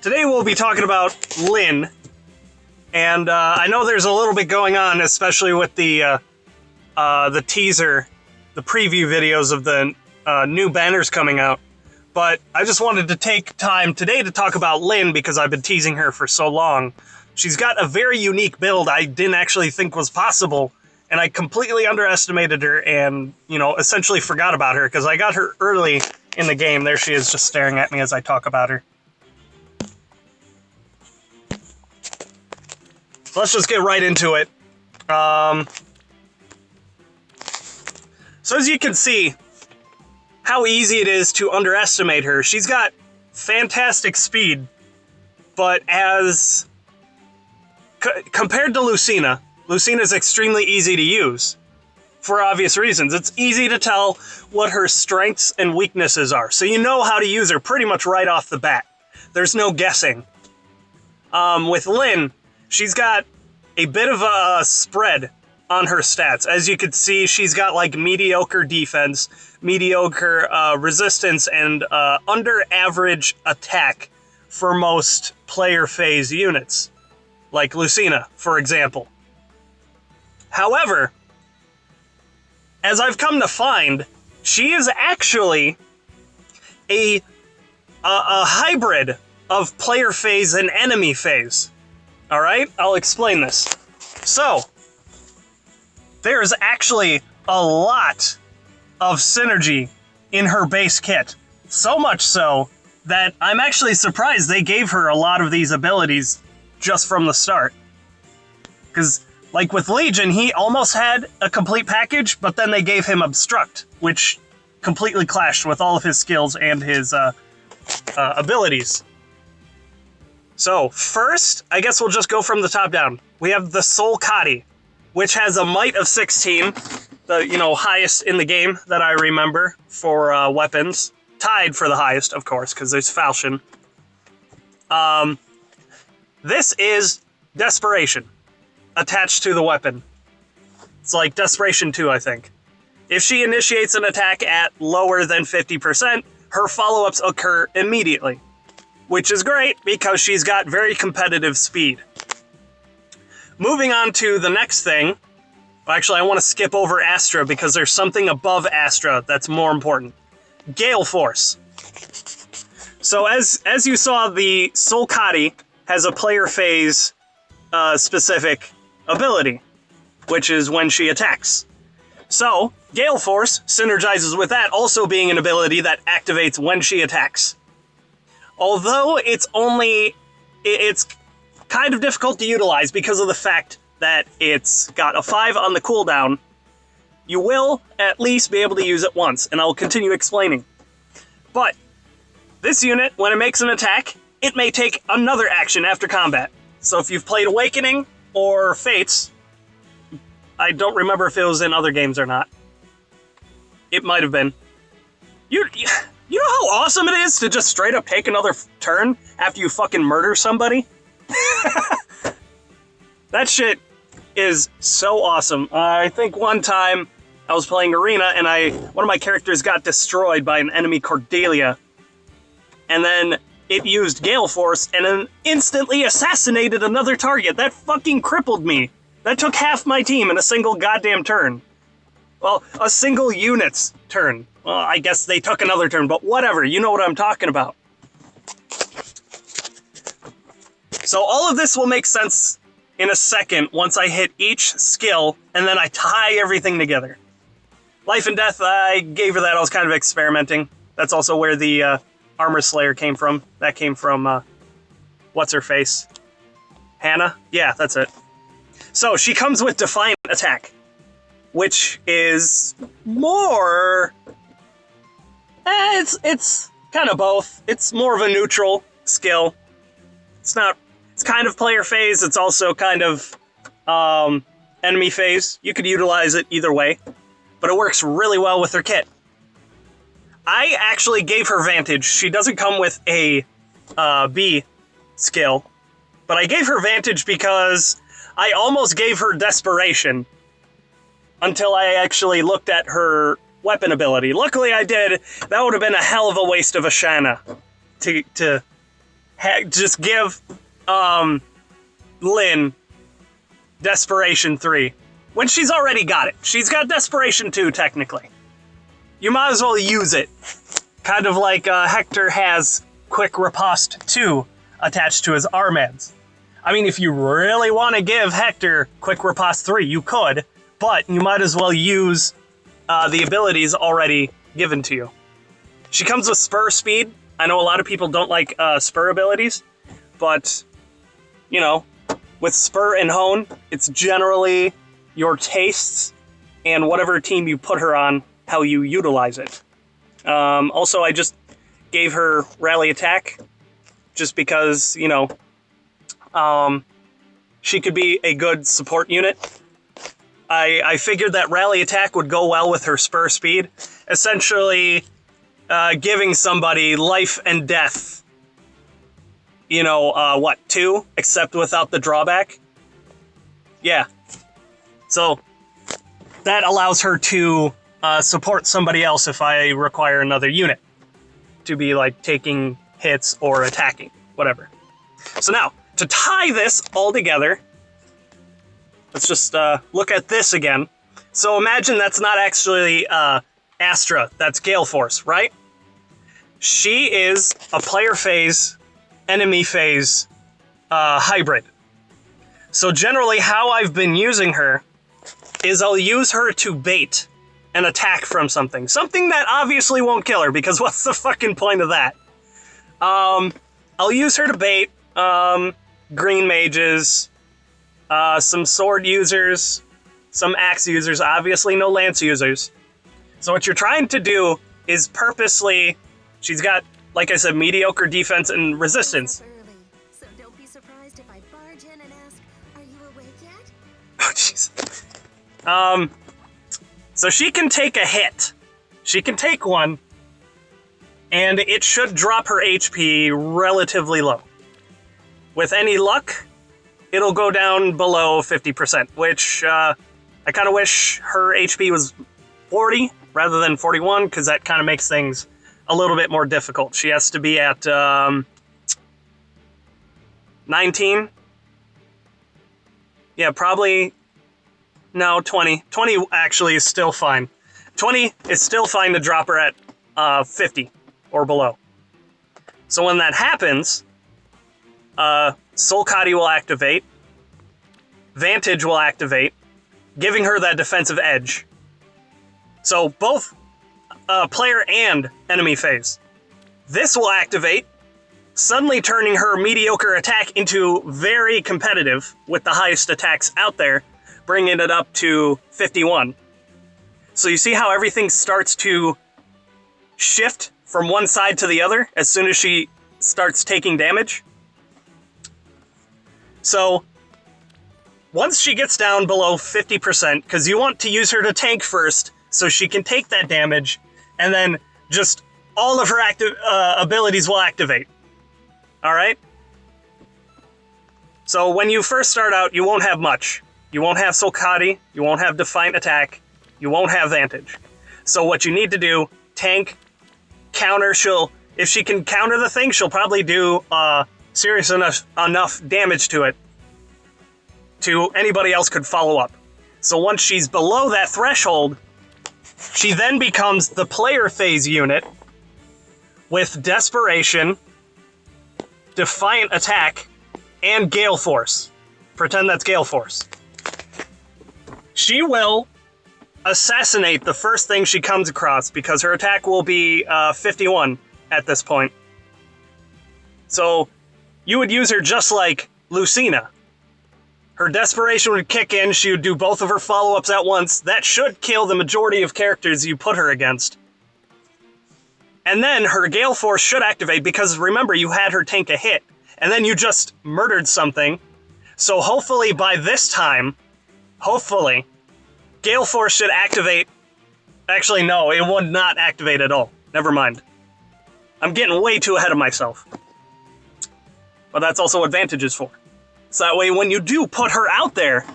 Today we'll be talking about Lynn, and I know there's a little bit going on, especially with the teaser, the preview videos of the new banners coming out. But I just wanted to take time today to talk about Lynn because I've been teasing her for so long. She's got a very unique build I didn't actually think was possible, and I completely underestimated her and, essentially forgot about her because I got her early in the game. There she is, just staring at me as I talk about her. So let's just get right into it. So as you can see, how easy it is to underestimate her. She's got fantastic speed, but compared to Lucina is extremely easy to use for obvious reasons. It's easy to tell what her strengths and weaknesses are, so you know how to use her pretty much right off the bat. There's no guessing. With Lynn, she's got a bit of a spread on her stats. As you can see, she's got like mediocre defense, mediocre resistance, and under average attack for most player phase units, like Lucina, for example. However, as I've come to find, she is actually a hybrid of player phase and enemy phase. All right, I'll explain this. So, there's actually a lot of synergy in her base kit. So much so that I'm actually surprised they gave her a lot of these abilities just from the start. Because, like with Legion, he almost had a complete package, but then they gave him Obstruct, which completely clashed with all of his skills and his abilities. So, first, I guess we'll just go from the top down. We have the Soul Kati, which has a might of 16, the, highest in the game that I remember for weapons. Tied for the highest, of course, because there's Falchion. This is Desperation, attached to the weapon. It's like Desperation 2, I think. If she initiates an attack at lower than 50%, her follow-ups occur immediately, which is great because she's got very competitive speed. Moving on to the next thing. Actually, I want to skip over Astra because there's something above Astra that's more important. Gale Force. So as you saw, the Soul Kati has a player phase specific ability, which is when she attacks. So, Gale Force synergizes with that also being an ability that activates when she attacks. Although it's kind of difficult to utilize because of the fact that it's got a 5 on the cooldown, you will at least be able to use it once, and I'll continue explaining. But this unit, when it makes an attack, it may take another action after combat. So if you've played Awakening or Fates, I don't remember if it was in other games or not. It might have been. You know how awesome it is to just straight up take another turn after you fucking murder somebody? That shit is so awesome. I think one time I was playing Arena and one of my characters got destroyed by an enemy Cordelia. And then it used Gale Force and then instantly assassinated another target. That fucking crippled me. That took half my team in a single goddamn turn. Well, a single unit's turn. Well, I guess they took another turn, but whatever. You know what I'm talking about. So all of this will make sense in a second once I hit each skill, and then I tie everything together. Life and Death, I gave her that. I was kind of experimenting. That's also where the Armor Slayer came from. That came from, what's-her-face? Hannah? Yeah, that's it. So she comes with Defiant Attack, which is more... It's kind of both. It's more of a neutral skill. It's kind of player phase. It's also kind of enemy phase. You could utilize it either way, but it works really well with her kit. I actually gave her Vantage. She doesn't come with a B skill, but I gave her Vantage because I almost gave her Desperation until I actually looked at her weapon ability. Luckily I did. That would have been a hell of a waste of a Shanna to just give Lynn Desperation 3 when she's already got it. She's got Desperation 2, technically. You might as well use it. Kind of like Hector has Quick Riposte 2 attached to his Armads. I mean, if you really want to give Hector Quick Riposte 3, you could, but you might as well use the abilities already given to you. She comes with Spur Speed. I know a lot of people don't like Spur abilities, but, you know, with Spur and Hone, it's generally your tastes and whatever team you put her on, how you utilize it. Also, I just gave her Rally Attack, just because, you know, she could be a good support unit. I figured that Rally Attack would go well with her Spur Speed, essentially giving somebody life and death, you know, 2, except without the drawback. Yeah. So that allows her to support somebody else if I require another unit to be, like, taking hits or attacking, whatever. So now, to tie this all together, let's just look at this again. So imagine that's not actually Astra, that's Gale Force, right? She is a player phase, enemy phase hybrid. So generally how I've been using her is I'll use her to bait an attack from something. Something that obviously won't kill her, because what's the fucking point of that? I'll use her to bait green mages, some sword users, some axe users, obviously no lance users. So what you're trying to do is purposely, she's got, like I said, mediocre defense and resistance. Early, so don't be surprised if I barge in and ask, "Are you awake yet?" Oh, jeez. So she can take a hit. She can take one, and it should drop her HP relatively low. With any luck, it'll go down below 50%, which I kind of wish her HP was 40 rather than 41, because that kind of makes things a little bit more difficult. She has to be at 19. Yeah, probably, no, 20. 20 actually is still fine. 20 is still fine to drop her at 50 or below. So when that happens, Soul Kadi will activate, Vantage will activate, giving her that defensive edge. So both player and enemy phase. This will activate, suddenly turning her mediocre attack into very competitive with the highest attacks out there, bringing it up to 51. So you see how everything starts to shift from one side to the other as soon as she starts taking damage? So once she gets down below 50%, because you want to use her to tank first so she can take that damage, and then just all of her abilities will activate. Alright? So when you first start out, you won't have much. You won't have Soul Kadi, you won't have Defiant Attack, you won't have Vantage. So what you need to do, tank, counter, if she can counter the thing, she'll probably do serious enough damage to it to anybody else could follow up. So once she's below that threshold, she then becomes the player phase unit with Desperation, Defiant Attack, and Gale Force. Pretend that's Gale Force. She will assassinate the first thing she comes across, because her attack will be 51 at this point. So you would use her just like Lucina. Her Desperation would kick in, she would do both of her follow-ups at once. That should kill the majority of characters you put her against. And then her Gale Force should activate, because remember, you had her tank a hit, and then you just murdered something. So hopefully by this time, Gale Force should activate. Actually, no, it would not activate at all. Never mind. I'm getting way too ahead of myself. But that's also what Vantage is for. So that way, when you do put her out there,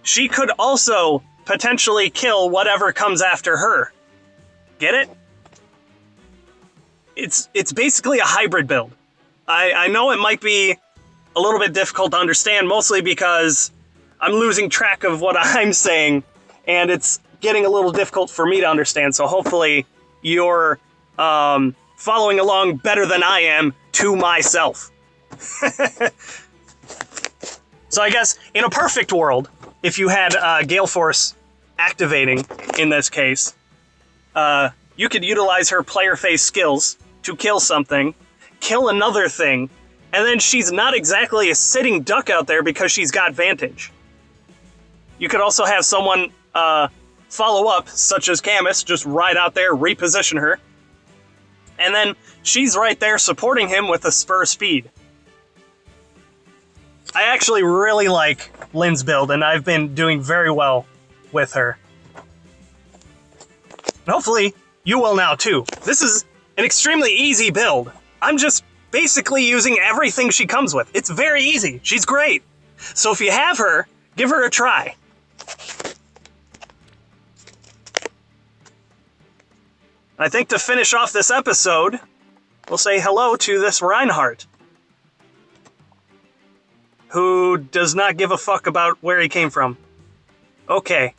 she could also potentially kill whatever comes after her. Get it? It's basically a hybrid build. I know it might be a little bit difficult to understand, mostly because I'm losing track of what I'm saying, and it's getting a little difficult for me to understand, so hopefully you're following along better than I am to myself. So I guess in a perfect world, if you had Gale Force activating in this case, you could utilize her player phase skills to kill something, kill another thing, and then she's not exactly a sitting duck out there because she's got Vantage. You could also have someone follow up, such as Camus, just ride out there, reposition her, and then she's right there supporting him with a spur speed. I actually really like Lynn's build, and I've been doing very well with her. And hopefully, you will now too. This is an extremely easy build. I'm just basically using everything she comes with. It's very easy. She's great. So if you have her, give her a try. I think to finish off this episode, we'll say hello to this Reinhardt, who does not give a fuck about where he came from. Okay,